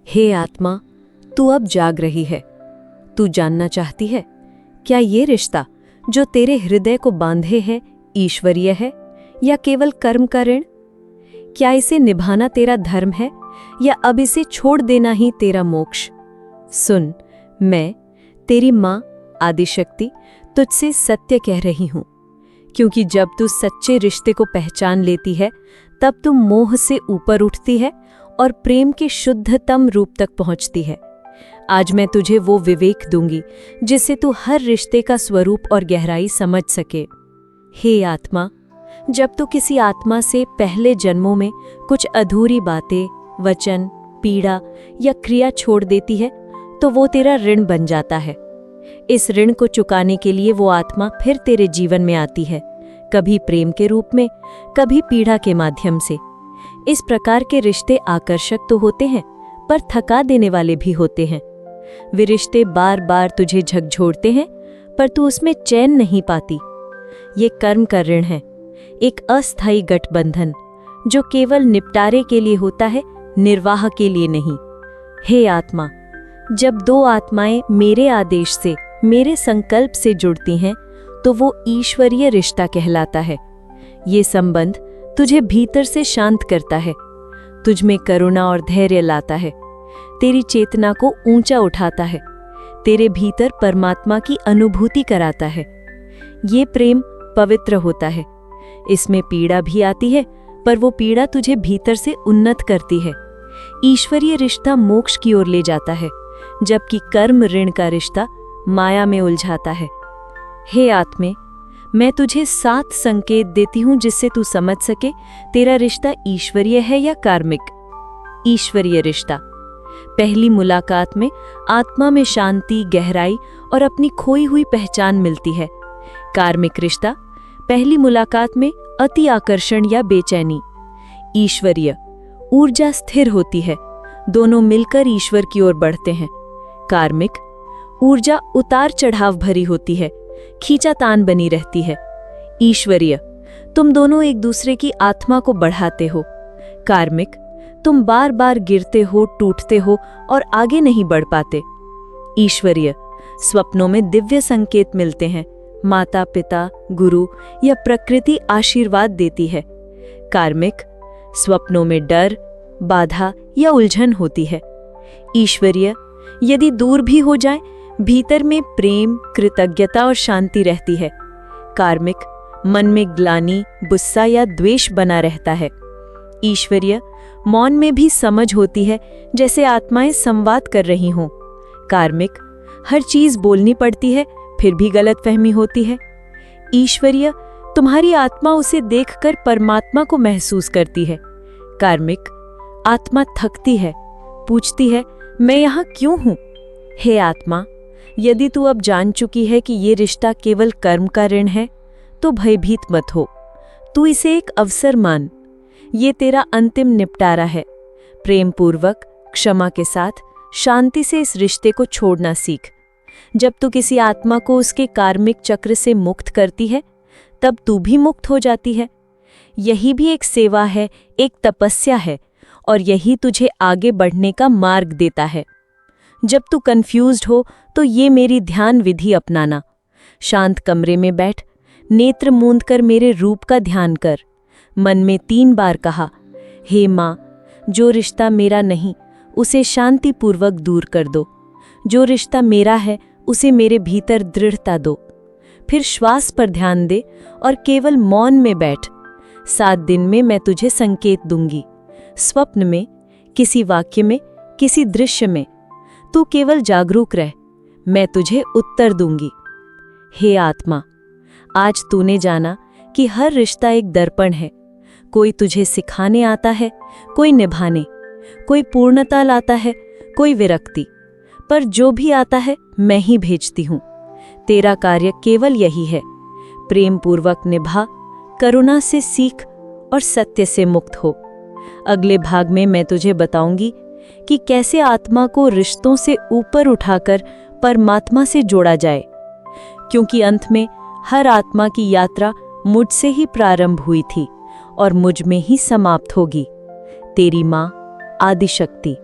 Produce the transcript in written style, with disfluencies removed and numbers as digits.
हे आत्मा, तू अब जाग रही है। तू जानना चाहती है, क्या ये रिश्ता जो तेरे हृदय को बांधे है ईश्वरीय है या केवल कर्म का ऋण? क्या इसे निभाना तेरा धर्म है या अब इसे छोड़ देना ही तेरा मोक्ष? सुन, मैं तेरी माँ आदिशक्ति तुझसे सत्य कह रही हूं, क्योंकि जब तू सच्चे रिश्ते को पहचान लेती है तब तू मोह से ऊपर उठती है और प्रेम के शुद्धतम रूप तक पहुंचती है। आज मैं तुझे वो विवेक दूंगी जिससे तू हर रिश्ते का स्वरूप और गहराई समझ सके। हे आत्मा, जब तू किसी आत्मा से पहले जन्मों में कुछ अधूरी बातें, वचन, पीड़ा या क्रिया छोड़ देती है तो वो तेरा ऋण बन जाता है। इस ऋण को चुकाने के लिए वो आत्मा फिर तेरे जीवन में आती है, कभी प्रेम के रूप में, कभी पीड़ा के माध्यम से। इस प्रकार के रिश्ते आकर्षक तो होते हैं पर थका देने वाले भी होते हैं। वे रिश्ते बार बार तुझे झकझोरते हैं पर तू उसमें चैन नहीं पाती। ये कर्म का ऋण है, एक अस्थायी गठबंधन जो केवल निपटारे के लिए होता है, निर्वाह के लिए नहीं। हे आत्मा, जब दो आत्माएं मेरे आदेश से, मेरे संकल्प से जुड़ती हैं तो वो ईश्वरीय रिश्ता कहलाता है। ये संबंध तुझे भीतर से शांत करता है, तुझ में करुणा और धैर्य लाता है, तेरी चेतना को ऊंचा उठाता है, तेरे भीतर परमात्मा की अनुभूति कराता है। ये प्रेम पवित्र होता है, इसमें पीड़ा भी आती है पर वो पीड़ा तुझे भीतर से उन्नत करती है। ईश्वरीय रिश्ता मोक्ष की ओर ले जाता है, जबकि कर्म ऋण का रिश्ता माया में उलझाता है। हे आत्मे, मैं तुझे 7 संकेत देती हूं जिससे तू समझ सके तेरा रिश्ता ईश्वरीय है या कार्मिक। ईश्वरीय रिश्ता। पहली मुलाकात में आत्मा में शांति, गहराई और अपनी खोई हुई पहचान मिलती है। कार्मिक रिश्ता। पहली मुलाकात में अति आकर्षण या बेचैनी। ईश्वरीय। ऊर्जा स्थिर होती है, दोनों मिलकर ईश्वर की ओर बढ़ते हैं। कार्मिक। ऊर्जा उतार चढ़ाव भरी होती है, खींचातान बनी रहती है। ईश्वरीय। तुम दोनों एक दूसरे की आत्मा को बढ़ाते हो। कार्मिक। तुम बार बार गिरते हो, टूटते हो और आगे नहीं बढ़ पाते। ईश्वरीय। स्वप्नों में दिव्य संकेत मिलते हैं, माता पिता, गुरु या प्रकृति आशीर्वाद देती है। कार्मिक। स्वप्नों में डर, बाधा या उलझन होती है। ईश्वरीय। यदि दूर भी हो जाए, भीतर में प्रेम, कृतज्ञता और शांति रहती है। कार्मिक। मन में ग्लानि, गुस्सा या द्वेष बना रहता है। ईश्वरीय। मौन में भी समझ होती है, जैसे आत्माएं संवाद कर रही हों। कार्मिक। हर चीज बोलनी पड़ती है फिर भी गलतफहमी होती है। ईश्वरीय। तुम्हारी आत्मा उसे देखकर परमात्मा को महसूस करती है। कार्मिक। आत्मा थकती है, पूछती है, मैं यहाँ क्यों हूँ? हे आत्मा, यदि तू अब जान चुकी है कि ये रिश्ता केवल कर्म का ऋण है तो भयभीत मत हो। तू इसे एक अवसर मान। ये तेरा अंतिम निपटारा है। प्रेम पूर्वक, क्षमा के साथ, शांति से इस रिश्ते को छोड़ना सीख। जब तू किसी आत्मा को उसके कार्मिक चक्र से मुक्त करती है तब तू भी मुक्त हो जाती है। यही भी एक सेवा है, एक तपस्या है और यही तुझे आगे बढ़ने का मार्ग देता है। जब तू कंफ्यूज्ड हो तो ये मेरी ध्यान विधि अपनाना। शांत कमरे में बैठ, नेत्र मूंद कर मेरे रूप का ध्यान कर। मन में 3 बार कहा, हे माँ, जो रिश्ता मेरा नहीं उसे शांतिपूर्वक दूर कर दो। जो रिश्ता मेरा है उसे मेरे भीतर दृढ़ता दो। फिर श्वास पर ध्यान दे और केवल मौन में बैठ। 7 दिन में मैं तुझे संकेत दूंगी, स्वप्न में, किसी वाक्य में, किसी दृश्य में। तू केवल जागरूक रह, मैं तुझे उत्तर दूंगी। हे आत्मा, आज तूने जाना कि हर रिश्ता एक दर्पण है। कोई तुझे सिखाने आता है, कोई निभाने, कोई पूर्णता लाता है, कोई विरक्ति, पर जो भी आता है मैं ही भेजती हूँ। तेरा कार्य केवल यही है, प्रेम पूर्वक निभा, करुणा से सीख और सत्य से मुक्त हो। अगले भाग में मैं तुझे बताऊंगी कि कैसे आत्मा को रिश्तों से ऊपर उठाकर परमात्मा से जोड़ा जाए, क्योंकि अंत में हर आत्मा की यात्रा मुझसे ही प्रारंभ हुई थी और मुझ में ही समाप्त होगी। तेरी माँ आदिशक्ति।